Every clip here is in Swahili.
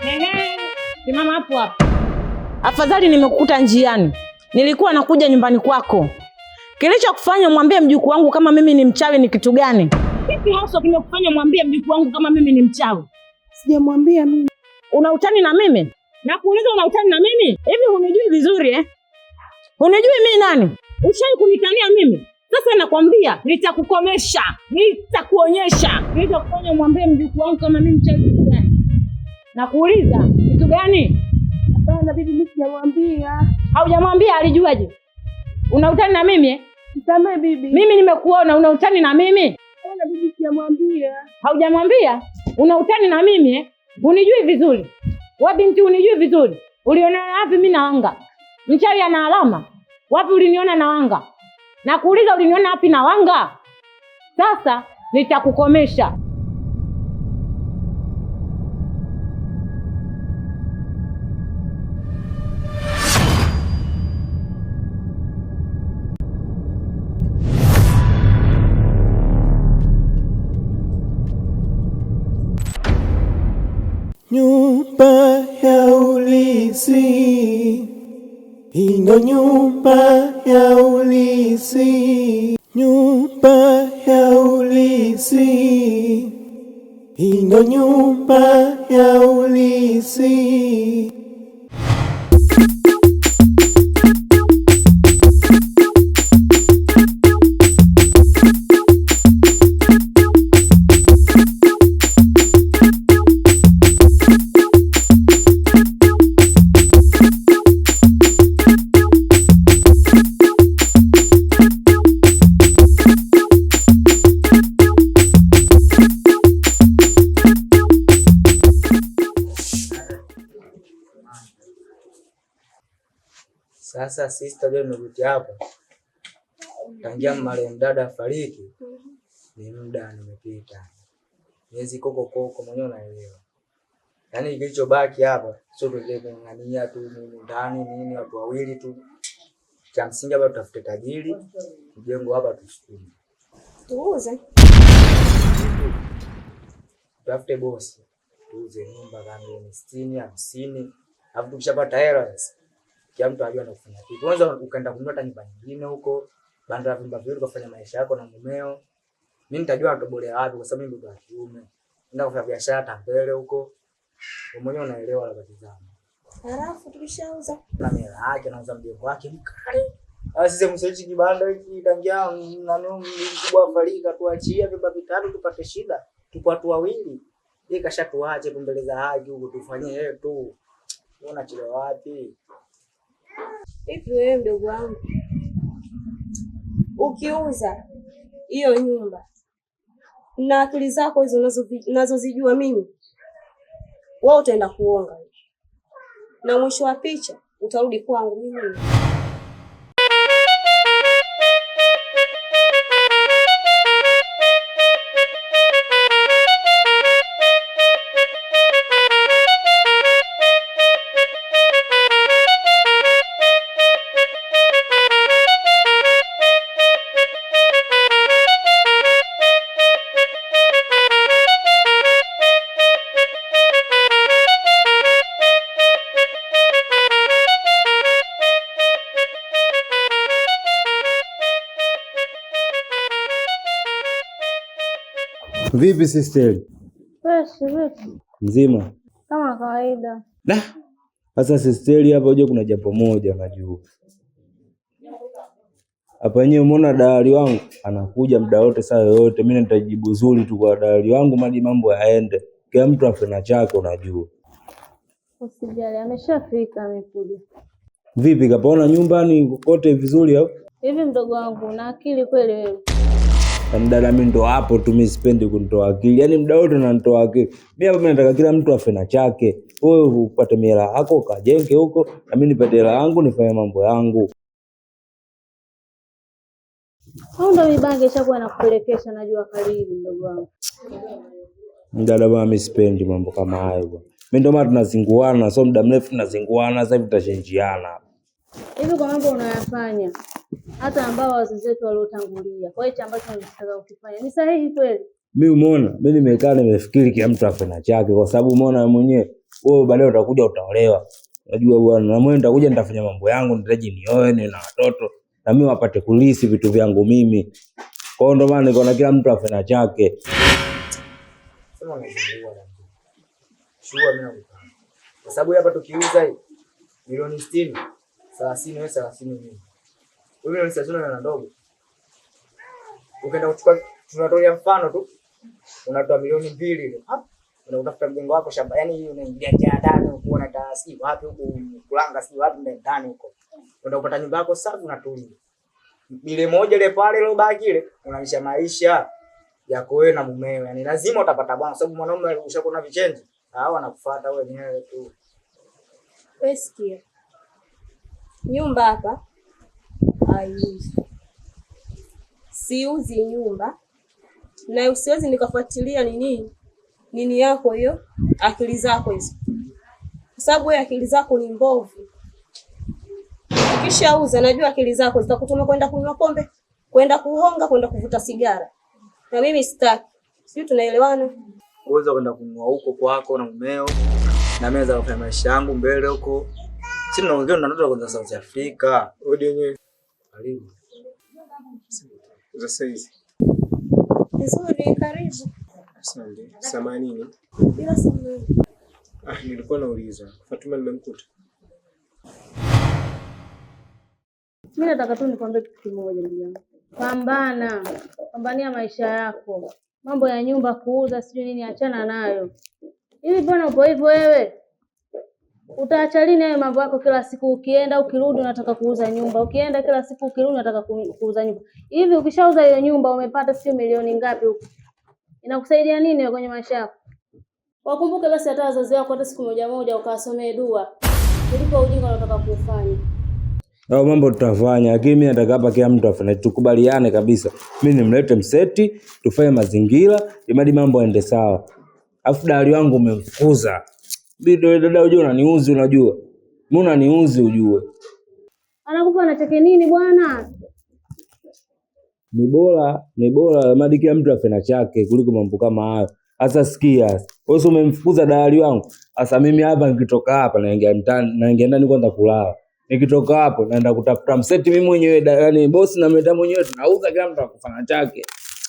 Ehe, simama hapo hapo. Afadhali nimekukuta njiani. Nilikuwa nakuja nyumbani kwako. Kilichokufanya mwambie mjukuu wangu kama mimi ni mchawi ni kitu gani? Kipi hasa kimekufanya mwambie mjukuu wangu kama mimi ni mchawi? Sijamwambia mimi. Una utani na mimi? Nakuuliza una utani na mimi? Hivi hunijui vizuri eh? Hunijui mimi nani? Ushai kunitania mimi? Sasa nakwambia nitakukomesha. Nitakuonyesha. Kilichokufanya mwambie mjukuu wangu kama mimi mchawi kitu gani? Nakuuliza kitu gani? Hapana bibi, mimi sijamwambia. Haujamwambia, alijuaje? Una utani na mimi eh? Nisamehe bibi. Mimi nimekuona una utani na mimi? Hapana bibi, sijamwambia. Haujamwambia? Una utani na mimi eh? Unijui vizuri. Wewe binti unijui vizuri. Uliona wapi mimi na wanga? Mchawi ana alama. Wapi uliniona na wanga? Nakuuliza uliniona wapi na wanga? Sasa nitakukomesha. Nyumba ya ulisi, ino nyumba ya ulisi. Nyumba ya ulisi, ino nyumba ya ulisi. Sasa sister leo nimerudi hapa. Tangia marehemu dada afariki, ni muda nimepita. Miezi koko mwenyewe unaelewa. Yaani kilichobaki hapa sio tuendelee kung'ang'ania tu ndani nini watu wawili tu. Cha msingi hapa tutafute tajiri, mjengo hapa tusukume. Tuuze. Tutafute bosi. Tuuze nyumba kama ni 60, 50. Alafu tukishapata hela kila mtu ajua anafanya kitu. Kwanza ukaenda kununua hata nyumba nyingine huko, banda la vyumba viwili kufanya maisha yako na mumeo. Mimi nitajua natobolea wapi kwa sababu mimi ndo wa kiume. Nenda kufanya biashara hata mbele huko. Wewe mwenyewe unaelewa harakati zangu. Halafu tukishauza Na mimi yake nauza mjengo wake mkali. Sisi msechi kibanda hiki tangia na mkubwa afarika tuachie vyumba vitatu tupate shida. Tupo watu wawili. Yeye kashatuache kumbeleza haji huko tufanyie yeye tu. Unachelewa wapi? hivi wewe mdogo wangu, ukiuza hiyo nyumba na akili zako hizo unazozijua mimi, wewe utaenda kuonga na mwisho wa picha utarudi kwangu mimi. Vipi sister? Vipi? Mzima? Kama kawaida. Sasa sister, hapa unajua kuna jambo moja najua. Hapa yenyewe umeona dalali wangu anakuja muda wote saa yote, mimi nitajibu zuri tu kwa dalali wangu mali mambo yaende. Kila mtu afena chake unajua. Usijali, ameshafika amekuja. Vipi kapaona nyumbani kote vizuri au? Hivi mdogo wangu una akili kweli wewe? Dada mimi ndo hapo tu, mimi sipendi kunitoa akili. Yaani muda wote nanitoa akili. Mimi hapa nataka kila mtu afena chake. Wewe upate mira yako kajenge huko na mimi nipate hela yangu nifanye mambo yangu. Au ndo mibange chakuwa nakupelekesha najua karibu mdogo wangu. Dada bwana mimi sipendi mambo kama hayo bwana. Mimi ndo maana tunazinguana, so muda mrefu tunazinguana, sasa hivi tutashenjiana. Hivi kwa mambo unayofanya hata ambao wazazi wetu waliotangulia, kwa hicho ambacho unataka ukifanya ni sahihi kweli? Mimi umeona, mimi nimekaa nimefikiri kila mtu afena chake kwa sababu umeona wewe mwenyewe wewe baadaye utakuja utaolewa. Unajua bwana, na mimi nitakuja nitafanya mambo yangu, nitaji nioe na watoto na mimi wapate kulisi vitu vyangu mimi. Kwa hiyo ndio maana niko na kila mtu afanye chake. Sema unazungua na shua mimi nakupanga. Kwa sababu hapa tukiuza hii milioni 60, 30 wewe 30 mimi. Wewe milioni 30 na ndogo. Ukaenda kuchukua, tunatolea mfano tu. Unatoa milioni 2 ile. Unatafuta mjengo wako shamba. Yaani unaingia ndani uko na taasi wapi huko kulanga si wapi ndani huko. Unaenda kupata nyumba yako safi unatulia. Bile moja ile pale ile baki ile unaisha maisha yako wewe na mumeo. Yaani lazima utapata bwana sababu mwanaume ushakuwa na vichenji. Hao anakufuata wewe wenyewe tu. Wewe sikia. Nyumba hapa haiuzi. Siuzi nyumba. Na usiwezi nikafuatilia nini yako hiyo, akili zako hizo. Kwa sababu wewe akili zako ni mbovu. Ukishauza najua akili zako zitakutuma kwenda kunywa pombe, kwenda kuhonga, kwenda kuvuta sigara. Na mimi sitaki. Sisi tunaelewana. Uweza kwenda kununua huko kwako na mumeo. Na mimi naweza kufanya maisha yangu mbele huko. Sisi tunaongea na ndoto kwenda South Africa. Odi yenyewe. Karibu. Sasa hizi. Nzuri, karibu. Asante. Samanini. Bila samani. Nilikuwa nauliza. Fatuma nimemkuta. Mimi nataka tu nikwambie kitu kimoja ndugu yangu. Pambania maisha yako. Mambo ya nyumba kuuza sijui nini achana nayo. Hivi bwana upo hivyo wewe? Utaacha lini hayo mambo yako kila siku ukienda ukirudi unataka kuuza nyumba. Ukienda kila siku ukirudi unataka kuuza nyumba. Hivi ukishauza hiyo nyumba umepata sio milioni ngapi huko? Inakusaidia nini wewe kwenye maisha yako? Wakumbuke basi hata wazazi wako hata siku moja ukawasomee dua. Kuliko ujinga unataka kufanya. Hao mambo tutafanya, lakini mimi nataka hapa kila mtu afanye, tukubaliane kabisa. Mimi nimlete Mseti, tufanye mazingira, imadi mambo yaende sawa. Afu dalali wangu umemfukuza. Bido dada unajua unaniuzi unajua. Mimi unaniuzi ujue. Anakupa anacheke nini bwana? Ni bora imadi kila mtu afanye chake kuliko mambo kama hayo. Sasa sikia. Wewe umemfukuza dalali wangu. Sasa mimi hapa nikitoka hapa naingia ndani kwanza kulala. Nikitoka hapo naenda kutafuta Mseti mimi mwenyewe, yani boss na meta mwenyewe tunauza kila mtu akufanya chake.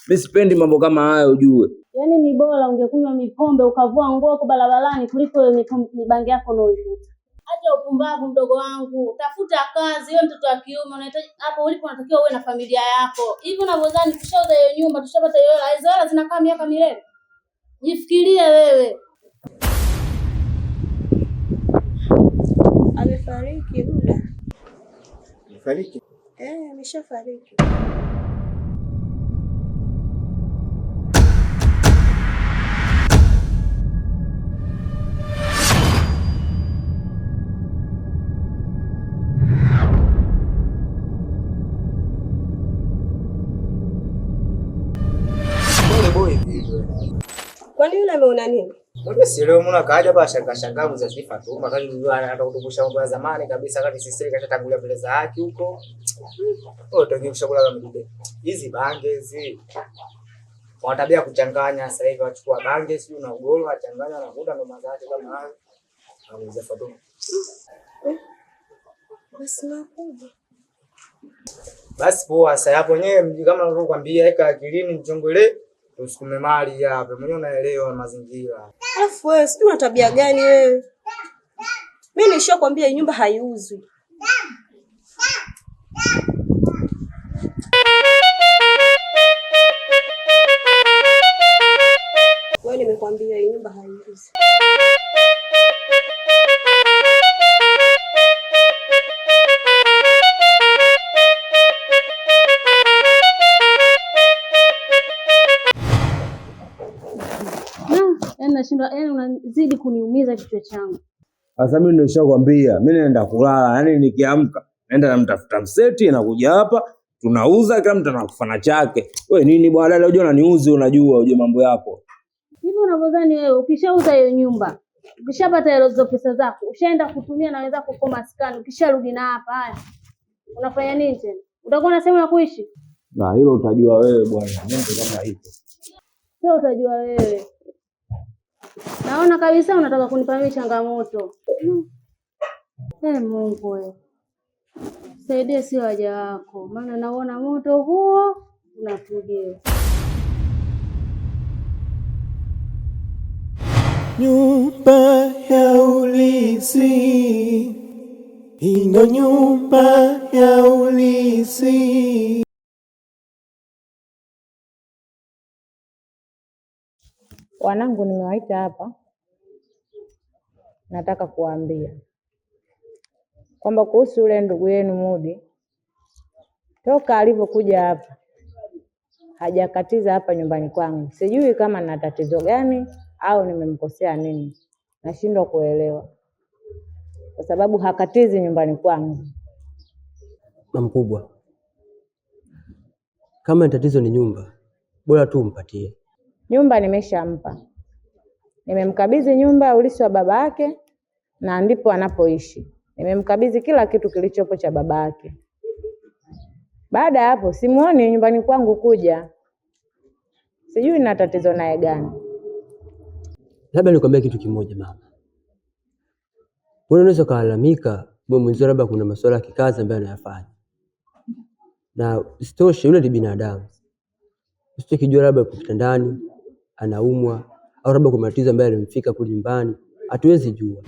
Mimi sipendi mambo kama hayo ujue. Yaani ni bora ungekunywa mipombe ukavua nguo kwa barabarani kuliko mibangi yako unaoivuta. Acha upumbavu mdogo wangu. Tafuta kazi, wewe mtoto wa kiume unahitaji hapo ulipo unatakiwa uwe na familia yako. Hivi unavyodhani tushauza hiyo nyumba, tushapata hiyo hela, hizo hela zinakaa miaka milele. Jifikirie wewe. Amefariki muda. Amefariki? Ameshafariki. Kwani yule ameona nini? Mbona si leo mbona kaja hapa shanga za sifa tu. Makali ndio anataka mambo ya zamani kabisa kati sisi kashatangulia mbele za haki huko. Tungekusha kula kama mdude. Hizi bange hizi. Kwa tabia kuchanganya sasa hivi wachukua bange si na ugoro wachanganya na muda ndo mazake kama hayo. Anauza Fatuma. Basi nakuja. Basi poa sasa hapo nyewe kama nilivyokuambia weka akilini mchongole usikume mali hapa. Mwenyewe unaelewa mazingira. Alafu wewe sijui una tabia gani wewe? Mimi nishakwambia hii nyumba haiuzwi. Wewe nimekwambia hii nyumba haiuzwi. Yaani unazidi kuniumiza kichwa changu. Sasa mimi ndio nishakwambia, mimi naenda kulala, yani nikiamka naenda namtafuta Mseti na kuja hapa, tunauza kila mtu anakufanya chake. Wewe nini bwana dada unajua unaniuzi unajua uje mambo yako. Hivi unavyodhani wewe ukishauza hiyo nyumba, ukishapata hizo pesa zako, ushaenda kutumia na wenzako kwa maskani, ukisharudi na hapa haya. Unafanya nini tena? Utakuwa unasema ya kuishi? Na hilo utajua wewe bwana, mambo kama hivyo. Sio utajua wewe. Naona kabisa unataka kunipa mimi changamoto. Mungu wewe. Saidie si waja wako, maana naona moto huo unakuja. Nyumba ya ulisi, hii ndo nyumba ya ulisi. Wanangu, nimewaita hapa, nataka kuambia kwamba kuhusu yule ndugu yenu Mudi, toka alivyokuja hapa hajakatiza hapa nyumbani kwangu. Sijui kama nina tatizo gani au nimemkosea nini, nashindwa kuelewa, kwa sababu hakatizi nyumbani kwangu. Mkubwa, kama tatizo ni nyumba, bora tu umpatie nyumba. Nimeshampa, nimemkabidhi nyumba ya ulisi wa baba yake na ndipo anapoishi. Nimemkabidhi kila kitu kilichopo cha baba yake. Baada ya hapo simuoni nyumbani kwangu kuja. Sijui nina tatizo naye gani. Labda nikwambie kitu kimoja mama. Wewe unaweza kulalamika mwenzio labda kuna masuala ya kikazi ambayo anayafanya. Na isitoshe yule ni binadamu. Usijikijua labda kwa kitandani anaumwa au labda kuna matatizo ambayo yalimfika kule nyumbani, hatuwezi jua.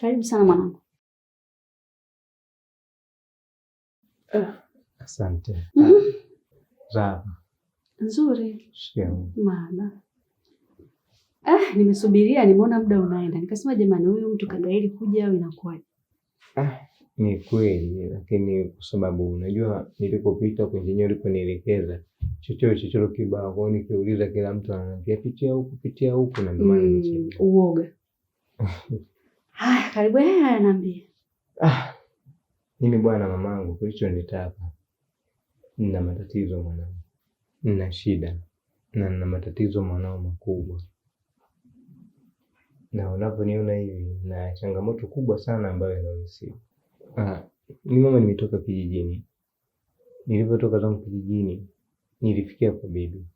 Karibu sana mwanangu. Asante. Raha. Nzuri. Shikamoo. Mama. Nimesubiria, nimeona muda unaenda. Nikasema jamani, huyu mtu kagairi kuja au inakuwaje? Ni kweli, lakini kwa sababu unajua nilipopita kwenye uliponielekeza chochote kibao, kwa hiyo nikiuliza kila mtu ananiambia pitia huku na ndio maana nimechelewa. Uoga. Haya, karibu niambie. Mimi bwana mamangu kilichonileta hapa. Nina matatizo mwanangu. Nina shida na nina matatizo mwanao makubwa. Na unaponiona hivi na changamoto kubwa sana ambayo inanisibu. Mimi mama nimetoka kijijini. Nilipotoka zangu kijijini nilifikia kwa bibi.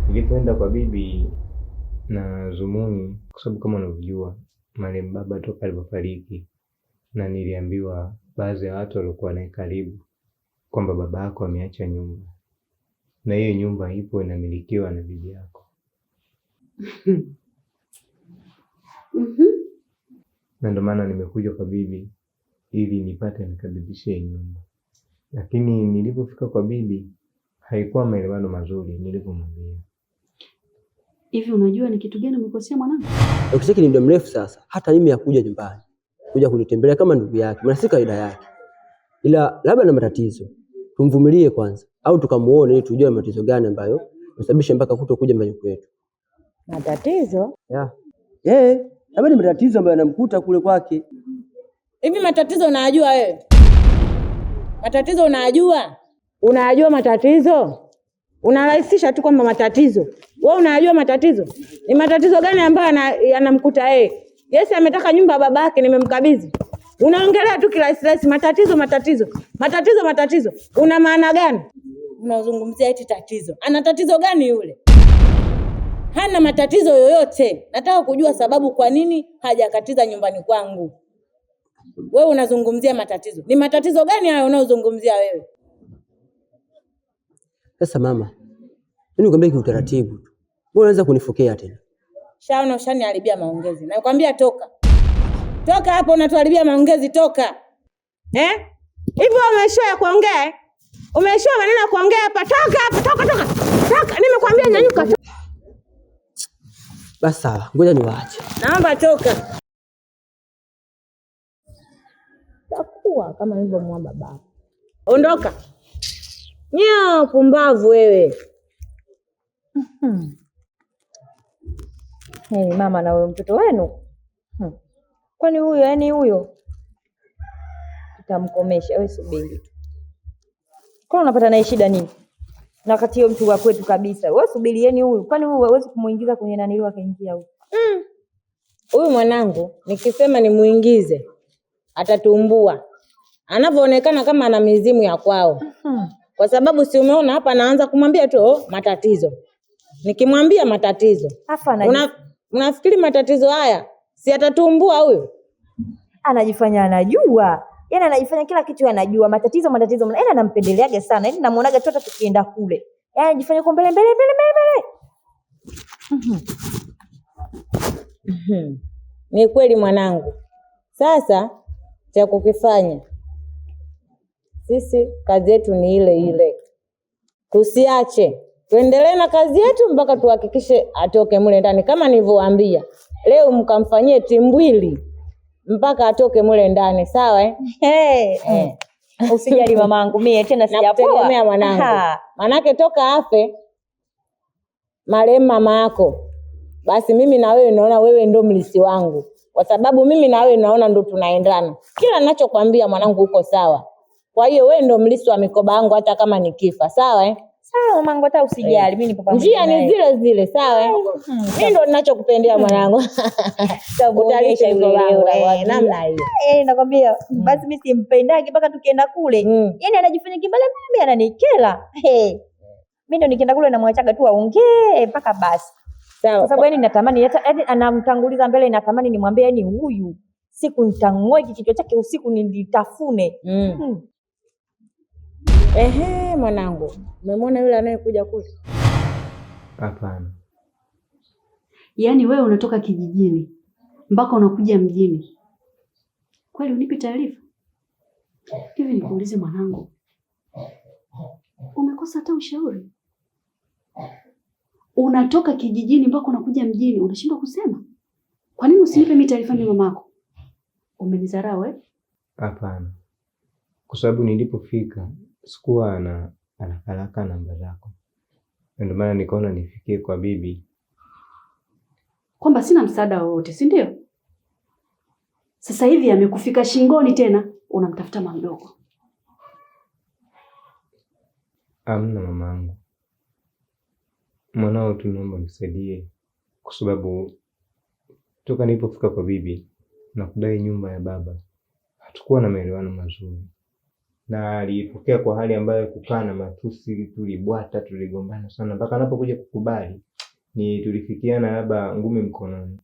Nilipoenda kwa bibi na zumuni, kwa sababu kama unavyojua marehemu baba toka alipofariki, na niliambiwa baadhi ya watu walikuwa naye karibu kwamba baba yako ameacha nyumba na hiyo nyumba ipo inamilikiwa na bibi yako. Na ndio maana nimekuja kwa bibi ili nipate nikabidhishe nyumba. Lakini nilipofika kwa bibi haikuwa maelewano mazuri nilipomwambia. Hivi unajua ni kitu gani umekosea mwanangu? Ukisema ni muda mrefu sasa, hata mimi hakuja nyumbani. Kuja kunitembelea kama ndugu yake, maana si kawaida yake. Ila labda na matatizo. Tumvumilie kwanza au tukamuone ili tujue matatizo gani ambayo yasababisha mpaka kutokuja nyumbani kwetu. Matatizo? Labda ni matatizo ambayo yanamkuta kule kwake. Hivi matatizo unayajua wewe? Matatizo unayajua? Unayajua matatizo? Unarahisisha tu kwamba matatizo. Wewe unayajua matatizo? Ni matatizo gani ambayo yanamkuta yeye? Yes, ametaka nyumba ya babake nimemkabidhi. Unaongelea tu kirahisi matatizo. Una maana gani? Unazungumzia eti tatizo. Ana tatizo gani yule? Hana matatizo yoyote. Nataka kujua sababu kwa nini hajakatiza nyumbani kwangu. Wewe unazungumzia matatizo. Ni matatizo gani hayo unayozungumzia wewe? Sasa mama, mimi nikwambia kiutaratibu. Wewe unaweza kunifokea tena. Shaona ushaniharibia maongezi. Nakwambia toka. Toka hapo, unatuharibia maongezi, toka. Hivi umeshoa kuongea? Umeshoa maneno ya kuongea hapa? Toka hapa, toka. Nimekwambia nyanyuka. Basi sawa, ngoja niwaache. Naomba toka. Takuwa kama nilivyomwomba baba. Ondoka. Nyao pumbavu wewe. Mama na wewe mtoto wenu. Kwani huyo tutamkomesha, wewe subiri. Kwa unapata naye shida nini? Na wakati hiyo mtu wa kwetu kabisa. Wewe subirieni huyu. Kwani huyu hawezi kumuingiza kwenye naniliwa akaingia huyu? Huyu mwanangu nikisema nimuingize atatumbua. Anavyoonekana kama ana mizimu ya kwao. Kwa sababu si umeona hapa naanza kumwambia tu matatizo. Nikimwambia matatizo. Unafikiri matatizo haya si atatumbua huyo? Anajifanya anajua. Yaani anajifanya kila kitu anajua. Matatizo. Yaani anampendeleaga sana. Yaani namuonaga tu hata tukienda kule. Yaani anajifanya kwa mbele. Ni kweli mwanangu. Sasa cha kukifanya sisi kazi yetu ni ile ile. Tusiache. Tuendelee na kazi yetu mpaka tuhakikishe atoke mule ndani. Kama nilivyowaambia, leo mkamfanyie timbwili mpaka atoke mule ndani, sawa Usijali mamangu, mimi tena sijapoa. Nakutegemea mwanangu. Manake toka afe marehemu mama yako, basi mimi na wewe naona wewe ndo mlisi wangu. Kwa sababu mimi na wewe naona ndo tunaendana. Kila ninachokwambia mwanangu uko sawa. Kwa hiyo wewe ndo mlisi wa mikoba yangu hata kama nikifa, sawa Sawa mamangu, hata usijali, mimi nipo pamoja. Njia ni zile zile, sawa Mimi ndo ninachokupendea mwanangu. Utalisha yule namna hiyo. Nakwambia basi mimi simpendagi mpaka tukienda kule. Yaani anajifanya kimbele, mimi ananikela. Mimi ndo nikienda kule namwachaga tu aongee mpaka basi. Sawa. Kwa sababu yani natamani yaani anamtanguliza mbele, natamani nimwambie yani huyu siku nitang'oa kichwa chake usiku nilitafune. Mwanangu, umemwona yule anayekuja kule? Hapana. Yaani wewe unatoka kijijini mpaka unakuja mjini. Kweli unipi taarifa? Hivi nikuulize mwanangu, umekosa hata ushauri? Unatoka kijijini mpaka unakuja mjini, unashindwa kusema? Kwa nini usinipe mimi taarifa mimi mamako? Umenidharau Hapana. Kwa sababu nilipofika sikuwa ana haraka namba zako. Ndio maana nikaona nifikie kwa bibi. Kwamba sina msaada wowote, si ndio? Sasa hivi amekufika shingoni tena unamtafuta mama mdogo. Amna mamangu. Mwanao tu naomba nisaidie kwa sababu toka nilipofika kwa bibi na kudai nyumba ya baba hatakuwa na maelewano mazuri. Na alipokea kwa hali ambayo kukaa na matusi, tulibwata, tuligombana sana mpaka anapokuja kukubali ni tulifikiana labda ngumi mkononi.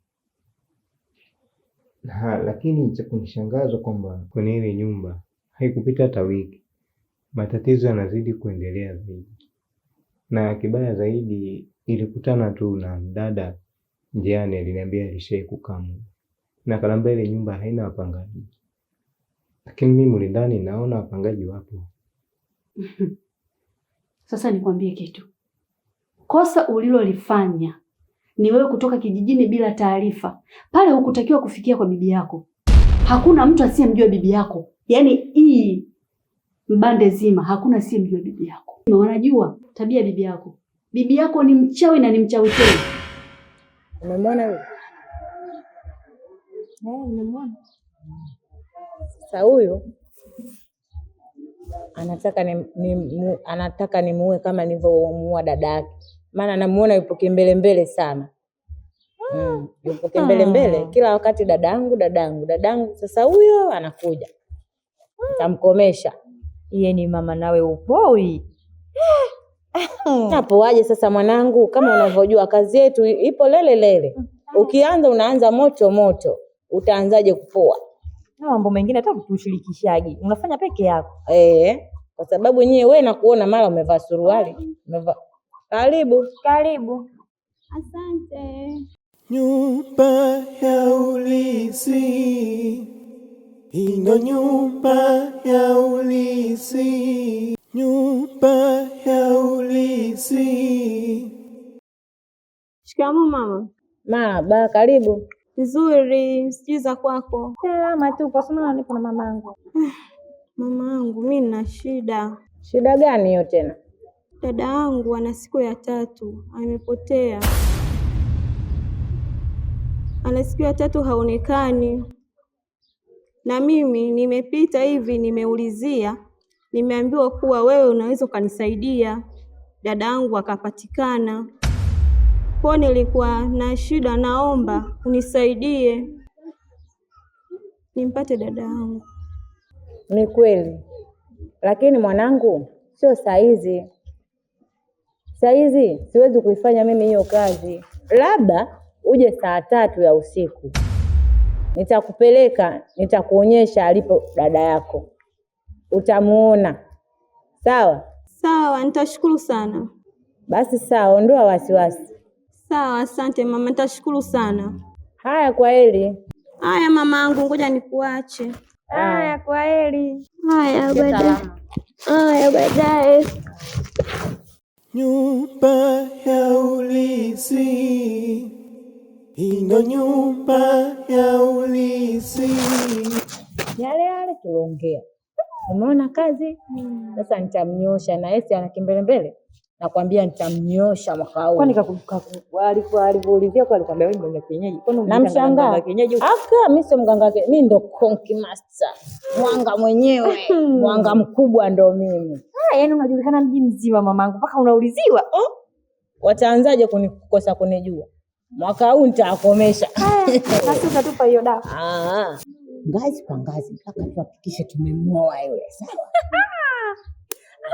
Lakini cha kunishangaza kwamba kwenye ile nyumba haikupita hata wiki matatizo yanazidi kuendelea zaidi. Na kibaya zaidi ilikutana tu na dada njiani, aliniambia alishai kukamu. Na akaniambia ile nyumba haina wapangaji. Lakini mimi mle ndani naona wapangaji wapo. Sasa nikwambie kitu. Kosa ulilolifanya ni wewe kutoka kijijini bila taarifa. Pale hukutakiwa kufikia kwa bibi yako. Hakuna mtu asiyemjua bibi yako. Yaani hii mbande zima hakuna asiyemjua bibi yako. Wanajua tabia bibi yako. Bibi yako ni mchawi na ni mchawi tena. Umemwona yule? Nimemwona. Sasa huyo anataka nimuue kama nilivyomuua dada yake. Maana namuona yupo kimbele sana. Yupo kimbele kila wakati dadangu. Sasa huyo anakuja. Nitamkomesha. Yeye ni mama nawe upoi. Hapo waje sasa mwanangu, kama unavyojua kazi yetu ipo lele. Ukianza unaanza moto. Utaanzaje kupoa? Na mambo mengine hata kutushirikishaje. Unafanya peke yako. Kwa sababu wewe nakuona mara umevaa suruali. Karibu. Asante. Nyumba ya ulisi. Ino nyumba ya ulisi. Nyumba ya ulisi. Shikamoo mama. Marahaba, karibu. Nzuri, sijui za kwako. Salama tu, kwa sababu nipo na mamangu. Mamangu, mimi nina shida. Shida gani hiyo tena? Dada yangu ana siku ya 3 amepotea. Ana siku ya 3 haonekani. Na mimi nimepita hivi nimeulizia, nimeambiwa kuwa wewe unaweza ukanisaidia. Dada yangu akapatikana. Kwa nilikuwa na shida, naomba unisaidie. nimpate dada yangu. Ni kweli, lakini mwanangu, sio saizi. Saizi siwezi kuifanya mimi hiyo kazi. Labda uje saa 3 ya usiku, nitakupeleka, nitakuonyesha alipo dada yako, utamuona. Sawa? Sawa, nitashukuru sana. Basi sawa, ondoa wasiwasi. Sawa, asante mama, nitashukuru sana. Haya, kwa heri. Haya mamangu, ngoja nikuache. Haya, kwa heri. Haya, baadaye. Haya, baadaye. Nyumba ya ulisi, ino nyumba ya ulisi. Yale tuongea. Umeona kazi? Sasa nitamnyosha na Esi ana kimbelembele. Nakwambia nitamnyosha mwaka huu. Kwani alipoulizia kwa alikwambia wewe ndio kienyeji? Kwani unamshangaa kienyeji? Aka mimi sio mganga, mimi ndo konki master. Mwanga mwenyewe. Mwanga mkubwa ndo mimi. Yaani unajulikana mji mzima mamangu mpaka unauliziwa. Wataanzaje kunikosa kunijua? Mwaka huu nitawakomesha. Basi utatupa hiyo dawa. Ngazi kwa ngazi mpaka tuhakikishe tumemwoa yule. Sawa?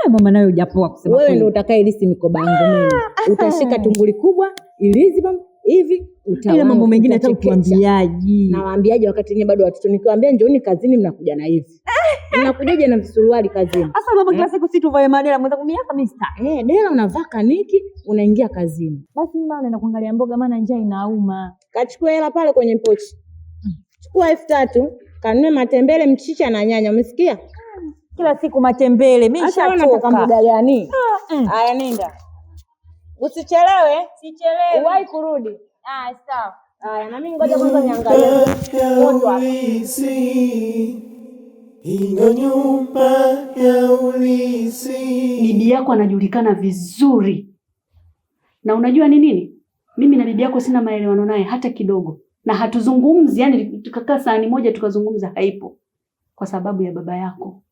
Mama nayo hujapoa kusema kweli. Wewe ndio utakayeilisi mikoba yangu mimi. Utashika tumbuli kubwa, ilizi hivi, ila mambo mengine hata ukiambiaje. Nawaambiaje wakati nyinyi bado watoto, nikiwaambia njooni kazini mnakuja na hivi. Mnakujaje na visuruali kazini? Sasa baba kila siku si tuvae madela mweza kumiaka mista. Dela unavaa kaniki, unaingia kazini. Basi mama anaenda kuangalia mboga maana njaa inauma. Kachukua hela pale kwenye pochi. Chukua 3000, kanunue matembele, mchicha na nyanya, umesikia? Kila siku matembele, mimi nishachoka. Nataka mboga gani? Haya nenda. Usichelewe. Sichelewe. Uwahi kurudi. Sawa. Haya na mimi ngoja kwanza niangalie. Ino nyumba ya ulisi. Bibi yako anajulikana vizuri. Na unajua ni nini? Mimi na bibi yako sina maelewano naye hata kidogo. Na hatuzungumzi, yani tukakaa sahani moja tukazungumza, haipo. Kwa sababu ya baba yako.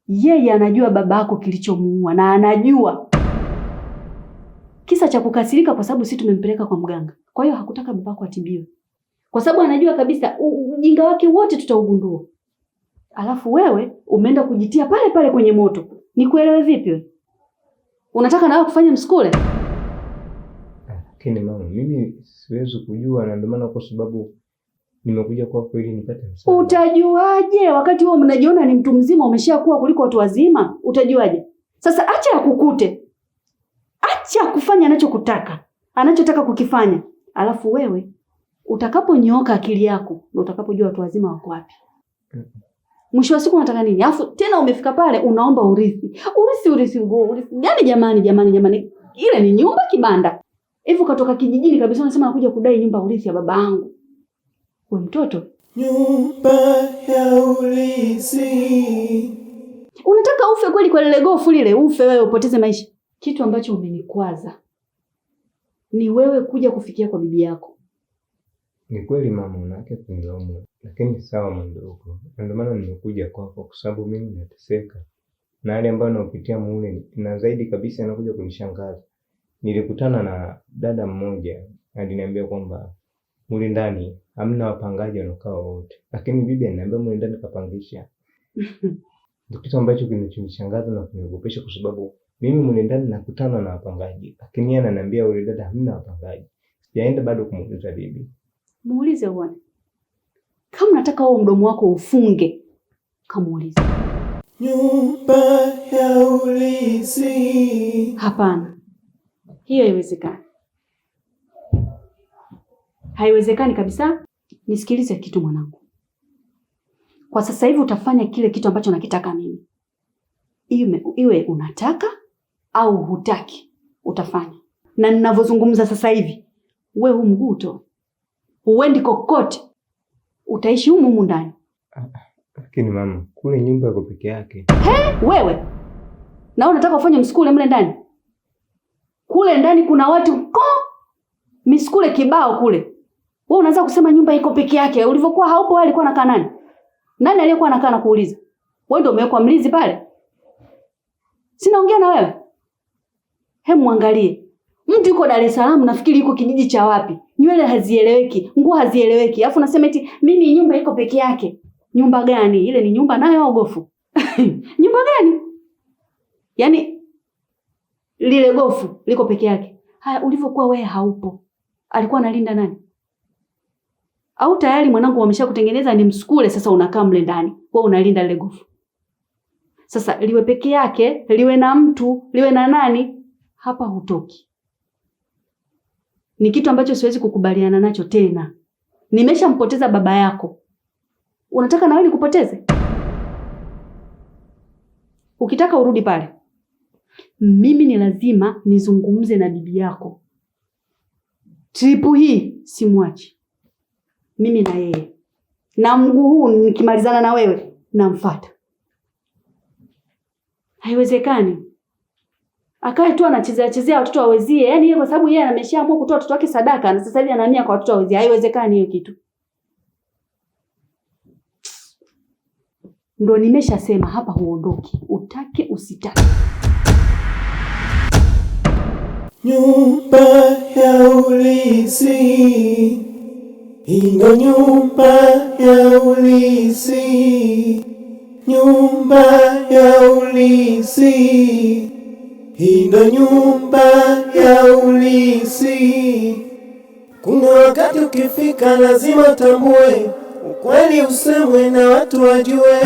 Yeye anajua baba yako kilichomuua na anajua kisa cha kukasirika kwa sababu sisi tumempeleka kwa mganga. Kwa hiyo hakutaka baba yako atibiwe. Kwa sababu anajua kabisa ujinga wake wote tutaugundua. Alafu wewe umeenda kujitia pale pale kwenye moto. Nikuelewe vipi wewe? Unataka nawe kufanya mskule? Lakini mama, mimi siwezi kujua, na ndio maana kwa sababu nimekuja kwako ili nipate msaada. Utajuaje wakati wewe mnajiona ni mtu mzima umeshakuwa kuliko watu wazima? Utajuaje? Sasa acha yakukute. Acha kufanya anachotaka kukifanya. Alafu wewe utakaponyooka akili yako ndio utakapojua watu wazima wako wapi. Mwisho wa siku unataka nini? Alafu tena umefika pale unaomba urithi. Urithi. Yaani jamani. Ile ni nyumba kibanda. Hivyo katoka kijijini kabisa unasema nakuja kudai nyumba urithi ya baba yangu. Wewe mtoto. Nyumba ya ulisi. Unataka ufe kweli kwa lile gofu lile, ufe wewe upoteze maisha. Kitu ambacho umenikwaza ni wewe kuja kufikia kwa bibi yako. Ni kweli mama, unataka kunilaumu, lakini sawa mdogo. Ndio maana nimekuja kwako kwa sababu mimi nateseka. Na hali ambayo napitia mule na zaidi kabisa anakuja kunishangaza. Nilikutana na dada mmoja, aliniambia kwamba mule ndani hamna wapangaji wanakaa wote. Lakini bibi ananiambia mule ndani kapangisha. Ndio kitu ambacho kinachonishangaza na kuniogopesha kwa sababu mimi mule ndani nakutana na wapangaji. Lakini yeye ananiambia yule dada hamna wapangaji. Sijaenda bado kumuuliza bibi. Muulize uone. Kama unataka wewe mdomo wako ufunge, kamuulize. Nyumba ya ulisi. Hapana. Hiyo haiwezekani. Haiwezekani kabisa. Nisikilize kitu mwanangu. Kwa sasa hivi utafanya kile kitu ambacho nakitaka mimi. Iwe unataka au hutaki, utafanya. Na ninavyozungumza sasa hivi, wewe mguto. Uendi kokote. Utaishi humu ndani. Lakini mama, kule nyumba yako peke yake. Wewe. Na unataka ufanye mskule mle ndani? Kule ndani kuna watu miskule kibao kule. Wewe unaanza kusema nyumba iko peke yake. Ulivyokuwa haupo wewe alikuwa anakaa nani? Nani aliyekuwa anakaa na kuuliza? Wewe ndio umewekwa mlinzi pale? Sinaongea na wewe. Muangalie. Mtu yuko Dar es Salaam nafikiri yuko kijiji cha wapi. Nywele hazieleweki, nguo hazieleweki. Alafu nasema eti mimi nyumba iko peke yake. Nyumba gani? Ile ni nyumba nayo au gofu? Nyumba gani? Yaani lile gofu liko peke yake. Haya, ulivyokuwa wewe haupo. Alikuwa analinda nani? Au tayari mwanangu wameshakutengeneza ni msukule, sasa unakaa mle ndani. Wewe unalinda lile gofu. Sasa liwe peke yake, liwe na mtu, liwe na nani, hapa hutoki. Ni kitu ambacho siwezi kukubaliana nacho tena. Nimeshampoteza baba yako. Unataka na wewe nikupoteze? Ukitaka urudi pale, mimi ni lazima nizungumze na bibi yako. Tripu hii simwachi. Mimi na yeye. Na mguu huu nikimalizana na wewe namfuata. Haiwezekani. Akae tu anachezea watoto wawezie. Yaani yeye kwa sababu yeye ameshaamua kutoa watoto wake sadaka na sasa hivi anania kwa watoto wawezie. Haiwezekani hiyo kitu. Ndio nimeshasema hapa huondoki. Utake usitake. Nyumba ya urithi, hii ndo nyumba ya urithi. Nyumba ya urithi, hii ndo nyumba ya urithi. Kuna wakati ukifika lazima tambue, ukweli usemwe na watu wajue.